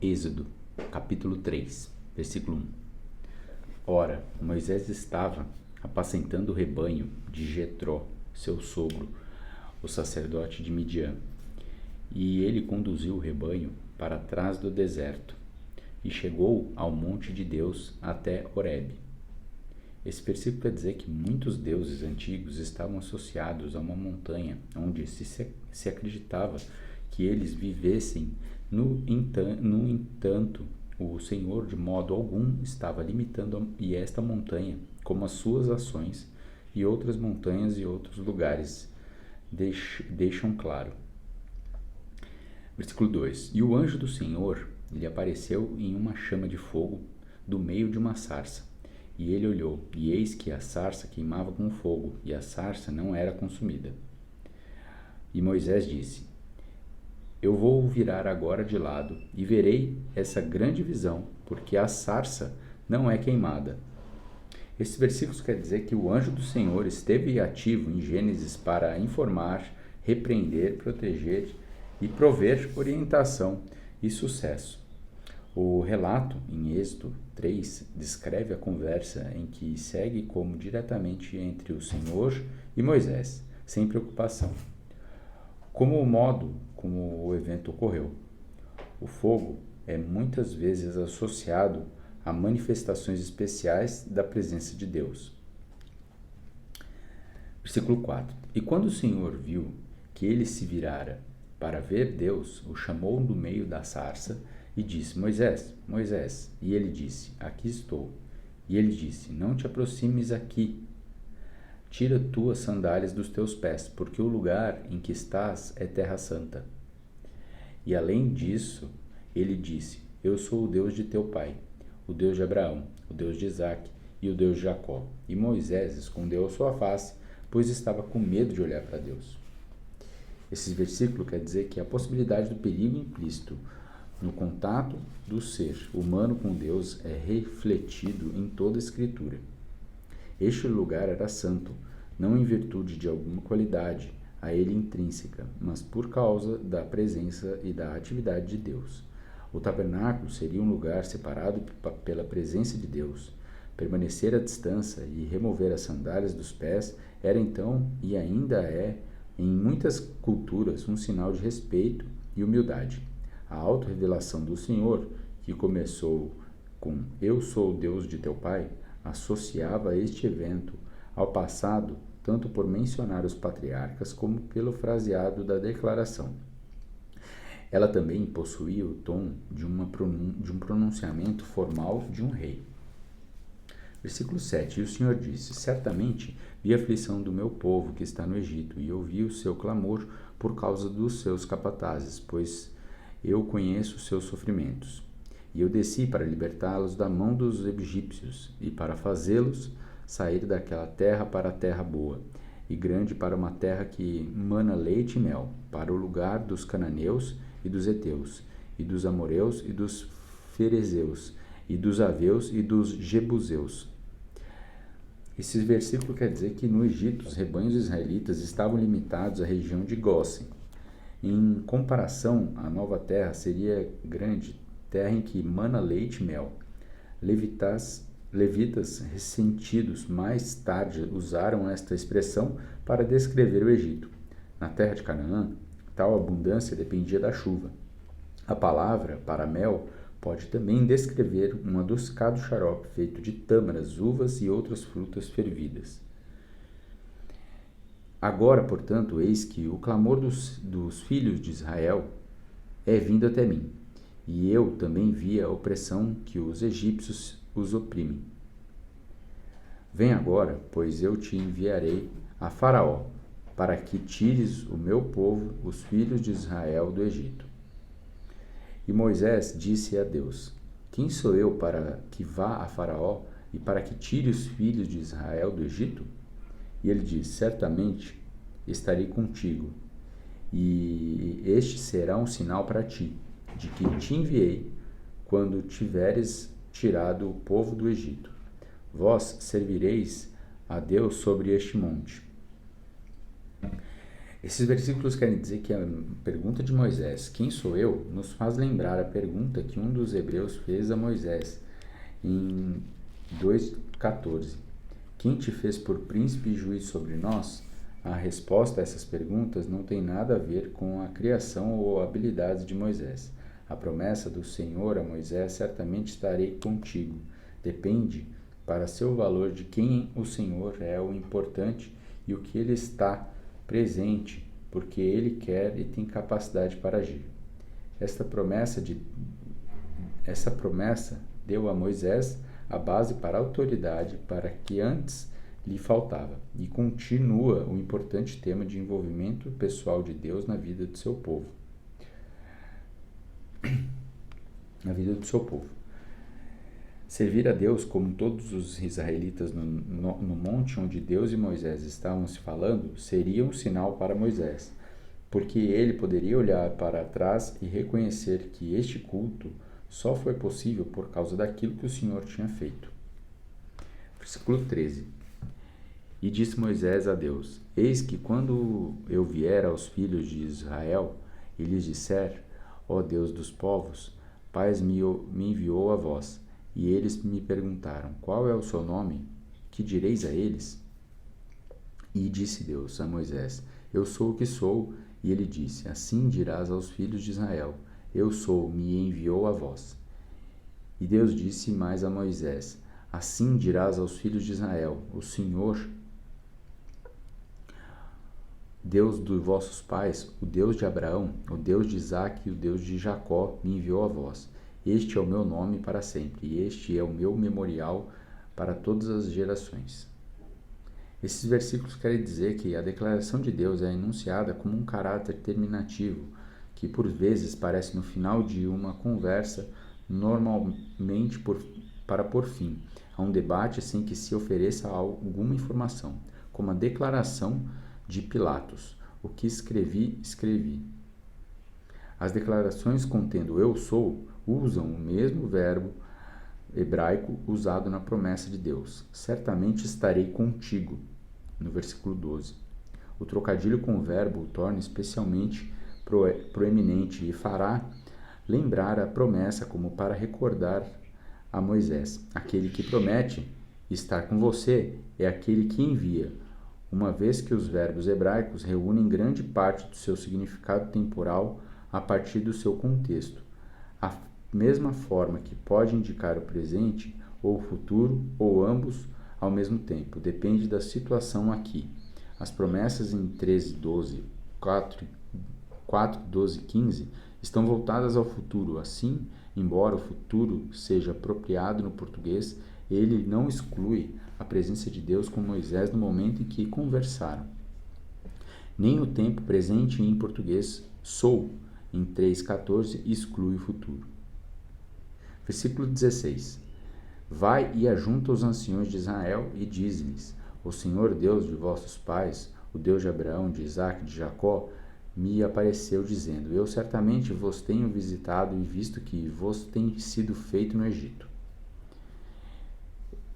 Êxodo, capítulo 3, versículo 1. Ora, Moisés estava apacentando o rebanho de Jetró, seu sogro, o sacerdote de Midian, e ele conduziu o rebanho para trás do deserto, e chegou ao monte de Deus até Horebe. Esse versículo quer dizer que muitos deuses antigos estavam associados a uma montanha, onde se acreditava que eles vivessem. No entanto, o Senhor de modo algum estava limitando esta montanha, como as suas ações e outras montanhas e outros lugares deixam claro. Versículo 2. E o anjo do Senhor lhe apareceu em uma chama de fogo do meio de uma sarça. E ele olhou, e eis que a sarça queimava com fogo, e a sarça não era consumida. E Moisés disse: Eu vou virar agora de lado, e verei essa grande visão, porque a sarça não é queimada. Esse versículo quer dizer que o anjo do Senhor esteve ativo em Gênesis para informar, repreender, proteger e prover orientação e sucesso. O relato em Êxodo 3 descreve a conversa em que segue como diretamente entre o Senhor e Moisés, sem preocupação. Como o modo como o evento ocorreu. O fogo é muitas vezes associado a manifestações especiais da presença de Deus. Versículo 4. E quando o Senhor viu que ele se virara para ver Deus, o chamou do meio da sarça e disse: Moisés, Moisés. E ele disse: Aqui estou. E ele disse: Não te aproximes aqui. Tira tuas sandálias dos teus pés, porque o lugar em que estás é terra santa. E além disso, ele disse: Eu sou o Deus de teu pai, o Deus de Abraão, o Deus de Isaque e o Deus de Jacó. E Moisés escondeu a sua face, pois estava com medo de olhar para Deus. Esse versículo quer dizer que a possibilidade do perigo implícito no contato do ser humano com Deus é refletido em toda a Escritura. Este lugar era santo, não em virtude de alguma qualidade a ele intrínseca, mas por causa da presença e da atividade de Deus. O tabernáculo seria um lugar separado pela presença de Deus. Permanecer à distância e remover as sandálias dos pés era então e ainda é, em muitas culturas, um sinal de respeito e humildade. A autorrevelação do Senhor, que começou com Eu sou o Deus de teu pai, associava este evento ao passado, tanto por mencionar os patriarcas como pelo fraseado da declaração. Ela também possuía o tom de um pronunciamento formal de um rei. Versículo 7. E o Senhor disse: Certamente vi a aflição do meu povo que está no Egito, e ouvi o seu clamor por causa dos seus capatazes, pois eu conheço os seus sofrimentos. E eu desci para libertá-los da mão dos egípcios, e para fazê-los sair daquela terra para a terra boa, e grande, para uma terra que mana leite e mel, para o lugar dos cananeus e dos heteus, e dos amoreus e dos ferezeus, e dos aveus e dos jebuseus. Esse versículo quer dizer que no Egito os rebanhos israelitas estavam limitados à região de Gósen. Em comparação, a nova terra seria grande, terra em que mana leite e mel. Levitas ressentidos mais tarde usaram esta expressão para descrever o Egito. Na terra de Canaã, tal abundância dependia da chuva. A palavra para mel pode também descrever um adocicado xarope feito de tâmaras, uvas e outras frutas fervidas. Agora, portanto, eis que o clamor dos filhos de Israel é vindo até mim, e eu também vi a opressão que os egípcios os oprimem. Vem agora, pois eu te enviarei a Faraó, para que tires o meu povo, os filhos de Israel, do Egito. E Moisés disse a Deus: Quem sou eu para que vá a Faraó e para que tire os filhos de Israel do Egito? E ele disse: Certamente estarei contigo, e este será um sinal para ti, de que te enviei quando tiveres tirado o povo do Egito. Vós servireis a Deus sobre este monte. Esses versículos querem dizer que a pergunta de Moisés, quem sou eu, nos faz lembrar a pergunta que um dos hebreus fez a Moisés em 2,14. Quem te fez por príncipe e juiz sobre nós? A resposta a essas perguntas não tem nada a ver com a criação ou habilidades de Moisés. A promessa do Senhor a Moisés, certamente estarei contigo, depende para seu valor de quem o Senhor é o importante e o que ele está presente, porque ele quer e tem capacidade para agir. Essa promessa deu a Moisés a base para a autoridade para que antes lhe faltava, e continua o importante tema de envolvimento pessoal de Deus na vida do seu povo. Servir a Deus, como todos os israelitas no monte onde Deus e Moisés estavam se falando, seria um sinal para Moisés, porque ele poderia olhar para trás e reconhecer que este culto só foi possível por causa daquilo que o Senhor tinha feito. Versículo 13. E disse Moisés a Deus: Eis que quando eu vier aos filhos de Israel e lhes disser, ó Deus dos povos, Pai me enviou a vós, e eles me perguntaram, qual é o seu nome? Que direis a eles? E disse Deus a Moisés, eu sou o que sou. E ele disse, assim dirás aos filhos de Israel, eu sou, me enviou a vós. E Deus disse mais a Moisés, assim dirás aos filhos de Israel, o Senhor, Deus dos vossos pais, o Deus de Abraão, o Deus de Isaque e o Deus de Jacó, me enviou a vós. Este é o meu nome para sempre, e este é o meu memorial para todas as gerações. Esses versículos querem dizer que a declaração de Deus é enunciada como um caráter terminativo, que por vezes parece no final de uma conversa, normalmente para por fim a um debate sem que se ofereça alguma informação, como a declaração de Pilatos, o que escrevi. As declarações contendo eu sou usam o mesmo verbo hebraico usado na promessa de Deus. Certamente estarei contigo, no versículo 12. O trocadilho com o verbo o torna especialmente proeminente e fará lembrar a promessa como para recordar a Moisés. Aquele que promete estar com você é aquele que envia, uma vez que os verbos hebraicos reúnem grande parte do seu significado temporal a partir do seu contexto. A mesma forma que pode indicar o presente ou o futuro, ou ambos ao mesmo tempo, depende da situação aqui. As promessas em 13, 12, 4, 12 e 15 estão voltadas ao futuro. Assim, embora o futuro seja apropriado no português, ele não exclui a presença de Deus com Moisés no momento em que conversaram. Nem o tempo presente em português, sou, em 3,14, exclui o futuro. Versículo 16. Vai e ajunta os anciões de Israel e diz-lhes, o Senhor Deus de vossos pais, o Deus de Abraão, de Isaque e de Jacó, me apareceu dizendo, eu certamente vos tenho visitado e visto que vos tem sido feito no Egito.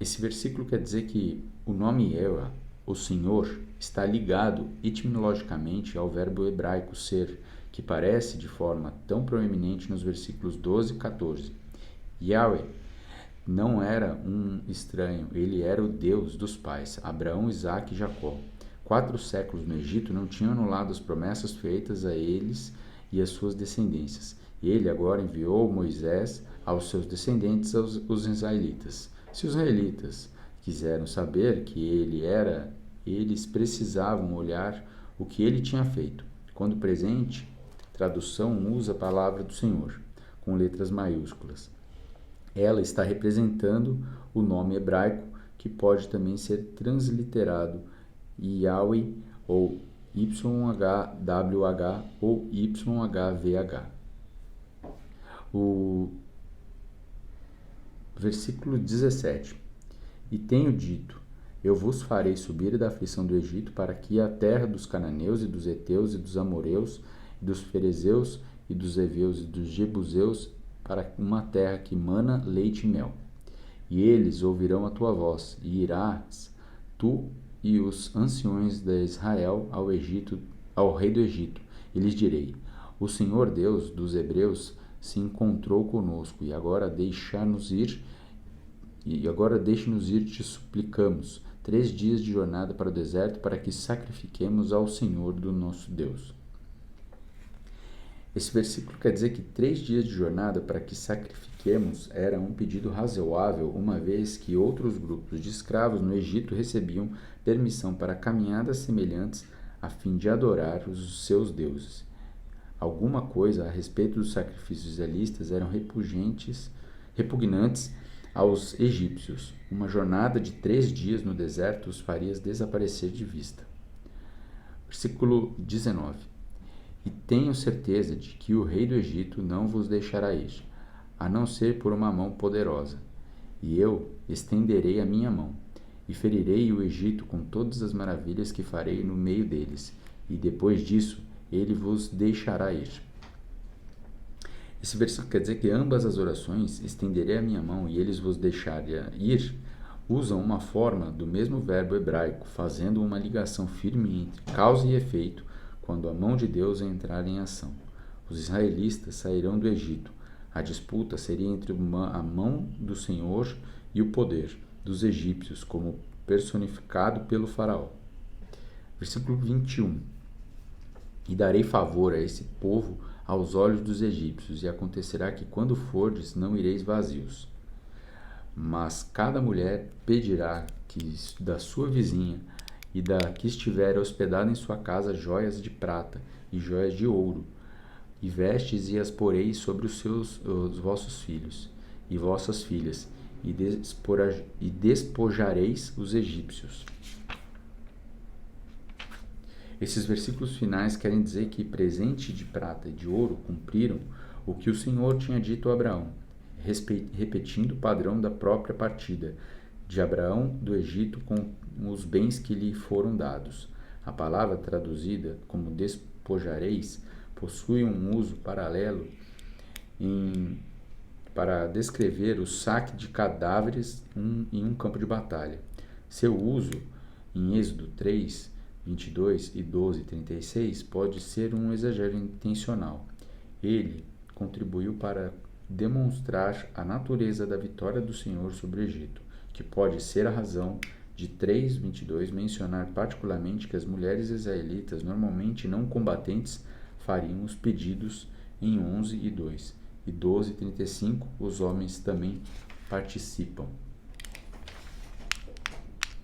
Esse versículo quer dizer que o nome Yahweh, o Senhor, está ligado etimologicamente ao verbo hebraico ser, que aparece de forma tão proeminente nos versículos 12 e 14. Yahweh não era um estranho, ele era o Deus dos pais, Abraão, Isaque e Jacó. 4 séculos no Egito não tinham anulado as promessas feitas a eles e às suas descendências. Ele agora enviou Moisés aos seus descendentes, os israelitas. Se os israelitas quiseram saber que ele era, eles precisavam olhar o que ele tinha feito. Quando presente, tradução usa a palavra do Senhor, com letras maiúsculas. Ela está representando o nome hebraico, que pode também ser transliterado Yahweh, ou YHWH, ou YHVH. O versículo 17. E tenho dito, eu vos farei subir da aflição do Egito para que a terra dos cananeus e dos heteus e dos amoreus e dos ferezeus e dos heveus e dos jebuseus para uma terra que mana leite e mel. E eles ouvirão a tua voz, e irás tu e os anciões de Israel ao Egito, ao rei do Egito e lhes direi: o Senhor Deus dos Hebreus se encontrou conosco, e agora deixe-nos ir, te suplicamos, 3 dias de jornada para o deserto, para que sacrifiquemos ao Senhor do nosso Deus. Esse versículo quer dizer que 3 dias de jornada para que sacrifiquemos era um pedido razoável, uma vez que outros grupos de escravos no Egito recebiam permissão para caminhadas semelhantes a fim de adorar os seus deuses. Alguma coisa a respeito dos sacrifícios israelitas eram repugnantes aos egípcios. Uma jornada de 3 dias no deserto os faria desaparecer de vista. Versículo 19. E tenho certeza de que o rei do Egito não vos deixará ir, a não ser por uma mão poderosa. E eu estenderei a minha mão, e ferirei o Egito com todas as maravilhas que farei no meio deles, e depois disso ele vos deixará ir. Esse versículo quer dizer que ambas as orações, estenderei a minha mão e eles vos deixarem ir, usam uma forma do mesmo verbo hebraico, fazendo uma ligação firme entre causa e efeito quando a mão de Deus entrar em ação. Os israelitas sairão do Egito. A disputa seria entre a mão do Senhor e o poder dos egípcios, como personificado pelo faraó. Versículo 21. E darei favor a esse povo aos olhos dos egípcios, e acontecerá que quando fordes, não ireis vazios. Mas cada mulher pedirá da sua vizinha e da que estiver hospedada em sua casa joias de prata e joias de ouro, e vestes e as poreis sobre os vossos filhos e vossas filhas, e despojareis os egípcios. Esses versículos finais querem dizer que presente de prata e de ouro cumpriram o que o Senhor tinha dito a Abraão, repetindo o padrão da própria partida de Abraão do Egito com os bens que lhe foram dados. A palavra traduzida como despojareis possui um uso paralelo para descrever o saque de cadáveres em um campo de batalha. Seu uso em Êxodo 3, 22 e 12, 36 pode ser um exagero intencional. Ele contribuiu para demonstrar a natureza da vitória do Senhor sobre o Egito, que pode ser a razão de 3:22 mencionar particularmente que as mulheres israelitas, normalmente não combatentes, fariam os pedidos em 11 e 2. E 12:35 os homens também participam.